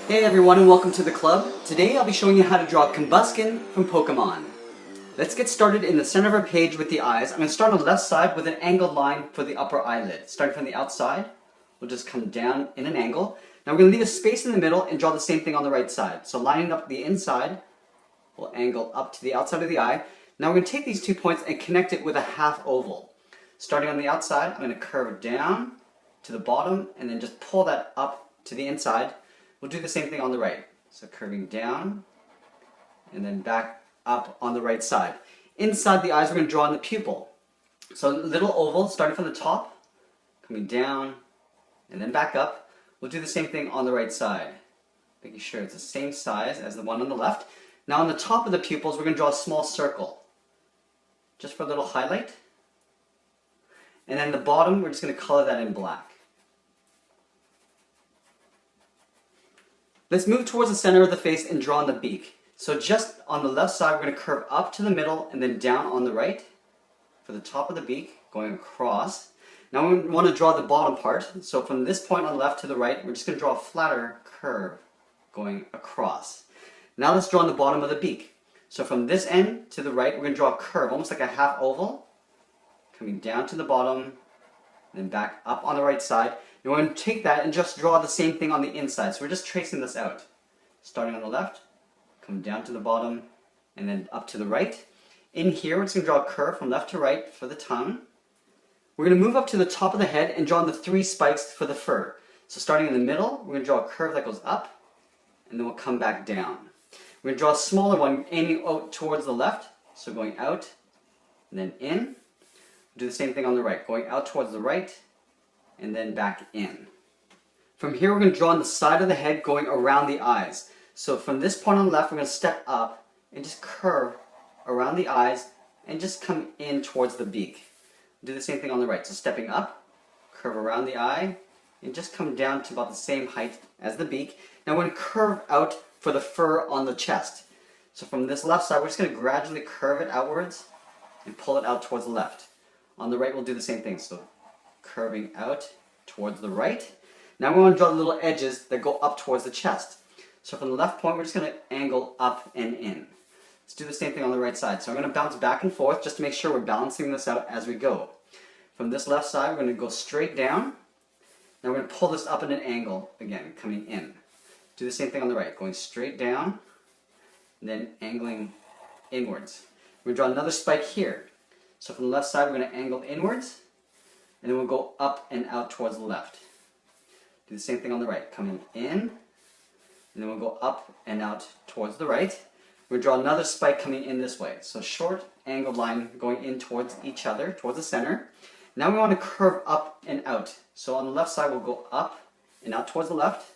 Hey everyone and welcome to the club. Today I'll be showing you how to draw Combusken from Pokemon. Let's get started in the center of our page with the eyes. I'm going to start on the left side with an angled line for the upper eyelid. Starting from the outside, we'll just come down in an angle. Now we're going to leave a space in the middle and draw the same thing on the right side. So lining up the inside, we'll angle up to the outside of the eye. Now we're going to take these 2 points and connect it with a half oval. Starting on the outside, I'm going to curve down to the bottom and then just pull that up to the inside. We'll do the same thing on the right. So curving down and then back up on the right side. Inside the eyes, we're going to draw in the pupil. So a little oval starting from the top, coming down and then back up. We'll do the same thing on the right side, making sure it's the same size as the one on the left. Now on the top of the pupils, we're going to draw a small circle, just for a little highlight. And then the bottom, we're just going to color that in black. Let's move towards the center of the face and draw in the beak. So just on the left side, we're going to curve up to the middle and then down on the right for the top of the beak, going across. Now we want to draw the bottom part. So from this point on the left to the right, we're just going to draw a flatter curve going across. Now let's draw on the bottom of the beak. So from this end to the right, we're going to draw a curve, almost like a half oval, coming down to the bottom, then back up on the right side. And we're going to take that and just draw the same thing on the inside. So we're just tracing this out. Starting on the left, come down to the bottom, and then up to the right. In here, we're just going to draw a curve from left to right for the tongue. We're going to move up to the top of the head and draw the 3 spikes for the fur. So starting in the middle, we're going to draw a curve that goes up, and then we'll come back down. We're going to draw a smaller one aiming out towards the left, so going out, and then in. Do the same thing on the right, going out towards the right, and then back in. From here, we're going to draw on the side of the head going around the eyes. So from this point on the left, we're going to step up and just curve around the eyes and just come in towards the beak. Do the same thing on the right. So stepping up, curve around the eye, and just come down to about the same height as the beak. Now we're going to curve out for the fur on the chest. So from this left side, we're just going to gradually curve it outwards and pull it out towards the left. On the right, we'll do the same thing. So curving out towards the right. Now we want to draw the little edges that go up towards the chest. So from the left point, we're just going to angle up and in. Let's do the same thing on the right side. So I'm going to bounce back and forth just to make sure we're balancing this out as we go. From this left side, we're going to go straight down. Now we're going to pull this up at an angle again, coming in. Do the same thing on the right, going straight down, and then angling inwards. We're going to draw another spike here. So from the left side, we're going to angle inwards, and then we'll go up and out towards the left. Do the same thing on the right, coming in, and then we'll go up and out towards the right. We'll draw another spike coming in this way. So short angled line going in towards each other, towards the center. Now we want to curve up and out. So on the left side, we'll go up and out towards the left.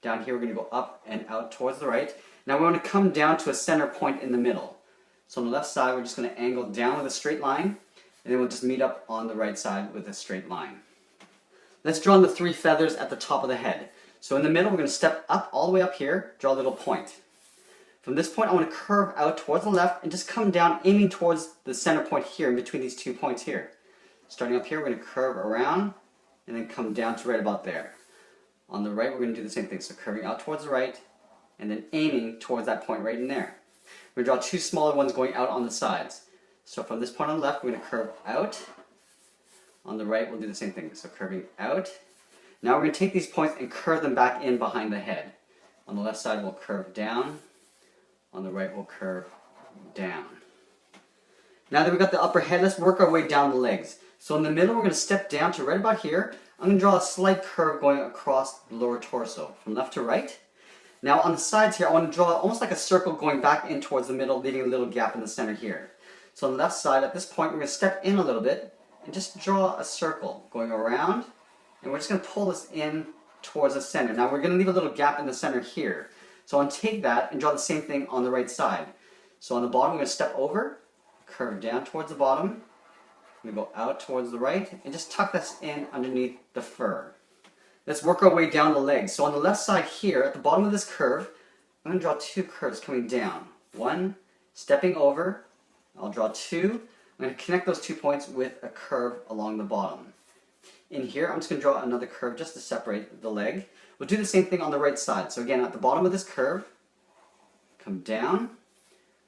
Down here, we're going to go up and out towards the right. Now we want to come down to a center point in the middle. So on the left side, we're just going to angle down with a straight line, and then we'll just meet up on the right side with a straight line. Let's draw on the 3 feathers at the top of the head. So in the middle, we're going to step up all the way up here, draw a little point. From this point, I want to curve out towards the left and just come down, aiming towards the center point here, in between these 2 points here. Starting up here, we're going to curve around, and then come down to right about there. On the right, we're going to do the same thing. So curving out towards the right, and then aiming towards that point right in there. We're going to draw 2 smaller ones going out on the sides. So from this point on the left, we're going to curve out. On the right, we'll do the same thing. So curving out. Now we're going to take these points and curve them back in behind the head. On the left side, we'll curve down. On the right, we'll curve down. Now that we've got the upper head, let's work our way down the legs. So in the middle, we're going to step down to right about here. I'm going to draw a slight curve going across the lower torso, from left to right. Now on the sides here, I want to draw almost like a circle going back in towards the middle, leaving a little gap in the center here. So on the left side, at this point, we're going to step in a little bit and just draw a circle going around. And we're just going to pull this in towards the center. Now we're going to leave a little gap in the center here. So I want to take that and draw the same thing on the right side. So on the bottom, we're going to step over, curve down towards the bottom. We're going to go out towards the right and just tuck this in underneath the fur. Let's work our way down the legs. So on the left side here, at the bottom of this curve, I'm going to draw 2 curves coming down. One, stepping over. I'll draw 2. I'm going to connect those 2 points with a curve along the bottom. in here, I'm just going to draw another curve just to separate the leg. We'll do the same thing on the right side. So again, at the bottom of this curve, come down.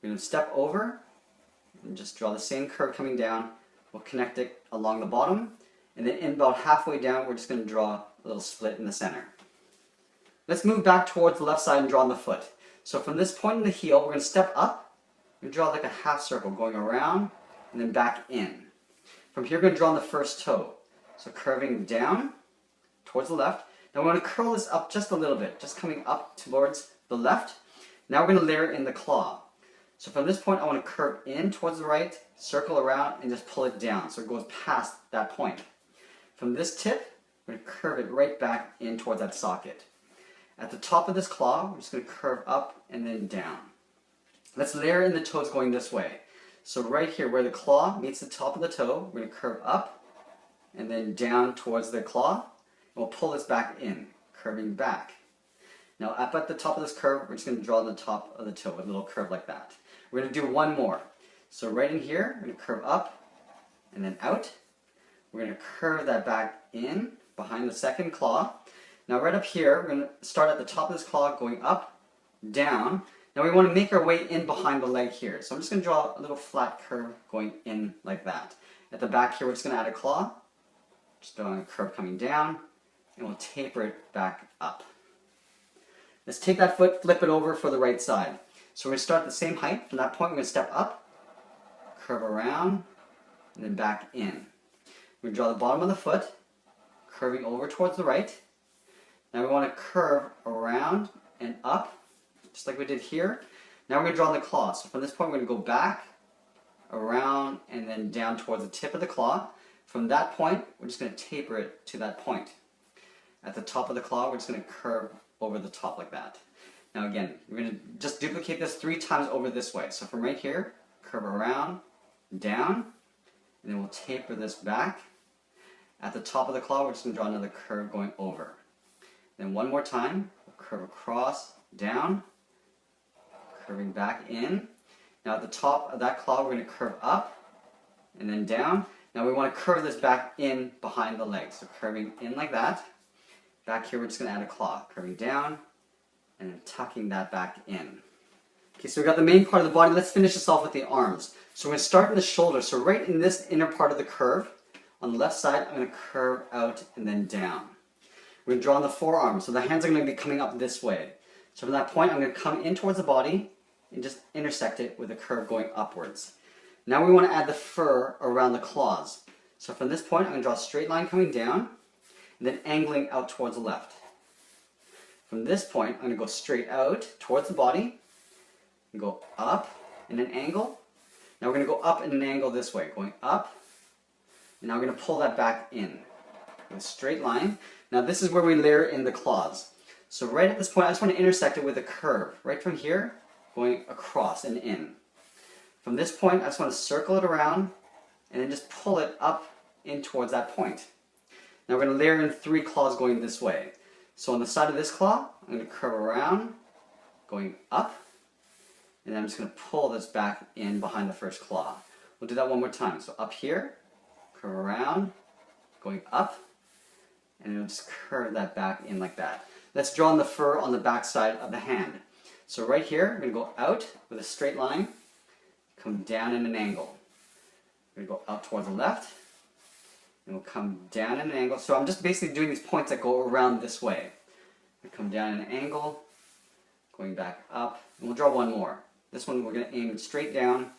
We're going to step over and just draw the same curve coming down. We'll connect it along the bottom. And then in about halfway down, we're just going to draw a little split in the center. Let's move back towards the left side and draw on the foot. So from this point in the heel, we're going to step up. We're going to draw like a half circle going around and then back in. From here, we're going to draw on the first toe. So curving down towards the left. Now we're going to curl this up just a little bit, just coming up towards the left. Now we're going to layer in the claw. So from this point, I want to curve in towards the right, circle around, and just pull it down so it goes past that point. From this tip, we're going to curve it right back in towards that socket. At the top of this claw, we're just going to curve up and then down. Let's layer in the toes going this way. So right here where the claw meets the top of the toe, we're going to curve up and then down towards the claw. And we'll pull this back in, curving back. Now up at the top of this curve, we're just going to draw the top of the toe with a little curve like that. We're going to do one more. So right in here, we're going to curve up and then out. We're going to curve that back in behind the second claw. Now right up here, we're going to start at the top of this claw, going up, down. Now we want to make our way in behind the leg here. So I'm just going to draw a little flat curve going in like that. At the back here, we're just going to add a claw. Just drawing a curve coming down, and we'll taper it back up. Let's take that foot, flip it over for the right side. So we're going to start at the same height. From that point, we're going to step up, curve around, and then back in. We're going to draw the bottom of the foot, curving over towards the right. Now we want to curve around and up, just like we did here. Now we're going to draw the claw. So from this point, we're going to go back, around, and then down towards the tip of the claw. From that point, we're just going to taper it to that point. At the top of the claw, we're just going to curve over the top like that. Now again, we're going to just duplicate this 3 times over this way. So from right here, curve around, down, and then we'll taper this back. At the top of the claw, we're just going to draw another curve going over. Then one more time, we'll curve across, down, curving back in. Now at the top of that claw, we're going to curve up and then down. Now we want to curve this back in behind the leg. So curving in like that. Back here, we're just going to add a claw, curving down and then tucking that back in. Okay, so we've got the main part of the body. Let's finish this off with the arms. So we're going to start in the shoulder. So right in this inner part of the curve, on the left side, I'm going to curve out and then down. We're going to draw on the forearm. So the hands are going to be coming up this way. So from that point, I'm going to come in towards the body and just intersect it with a curve going upwards. Now we want to add the fur around the claws. So from this point, I'm going to draw a straight line coming down and then angling out towards the left. From this point, I'm going to go straight out towards the body and go up in an angle. Now we're going to go up in an angle this way, going up. And now we're going to pull that back in with a straight line. Now this is where we layer in the claws. So right at this point, I just want to intersect it with a curve. Right from here, going across and in. From this point, I just want to circle it around and then just pull it up in towards that point. Now we're going to layer in 3 claws going this way. So on the side of this claw, I'm going to curve around, going up, and then I'm just going to pull this back in behind the first claw. We'll do that one more time. So up here, curve around, going up, and then just curve that back in like that. Let's draw on the fur on the back side of the hand. So right here, we're going to go out with a straight line, come down in an angle. We're going to go out towards the left, and we'll come down in an angle. So I'm just basically doing these points that go around this way. We come down in an angle, going back up, and we'll draw one more. This one we're going to aim straight down,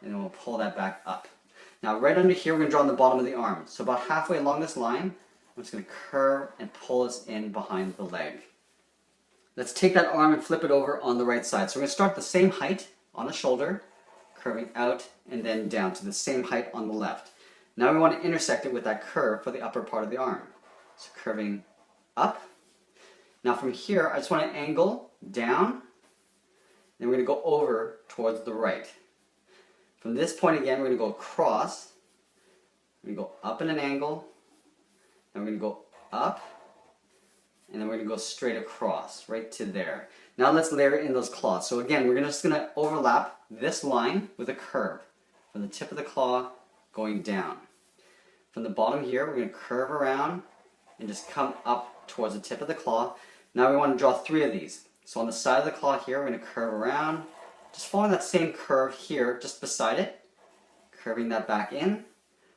and then we'll pull that back up. Now right under here, we're going to draw on the bottom of the arm. So about halfway along this line, I'm just going to curve and pull this in behind the leg. Let's take that arm and flip it over on the right side. So we're going to start the same height on the shoulder, curving out and then down to the same height on the left. Now we want to intersect it with that curve for the upper part of the arm. So curving up. Now from here, I just want to angle down. Then we're going to go over towards the right. From this point again, we're going to go across. We're going to go up in an angle. Then we're going to go up. And then we're going to go straight across, right to there. Now let's layer in those claws. So again, we're just going to overlap this line with a curve from the tip of the claw going down. from the bottom here, we're going to curve around and just come up towards the tip of the claw. Now we want to draw 3 of these. So on the side of the claw here, we're going to curve around, just following that same curve here, just beside it, curving that back in.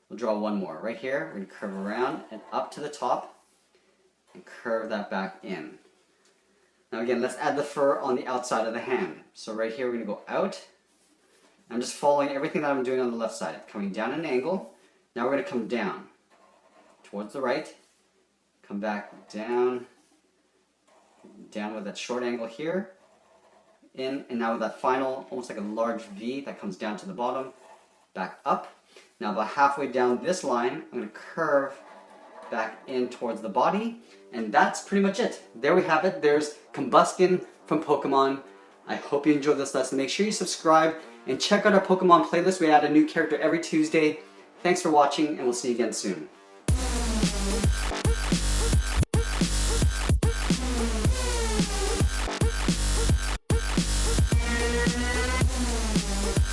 We'll draw 1 more. Right here, we're going to curve around and up to the top and curve that back in. Now again, let's add the fur on the outside of the hand. So right here, we're going to go out. I'm just following everything that I'm doing on the left side, coming down at an angle. Now we're going to come down towards the right, come back down with that short angle here, in, and now with that final, almost like a large V that comes down to the bottom, back up. Now about halfway down this line, I'm going to curve back in towards the body, and that's pretty much it. There we have it. There's Combusken from Pokemon. I hope you enjoyed this lesson. Make sure you subscribe and check out our Pokemon playlist. We add a new character every Tuesday. Thanks for watching, and we'll see you again soon.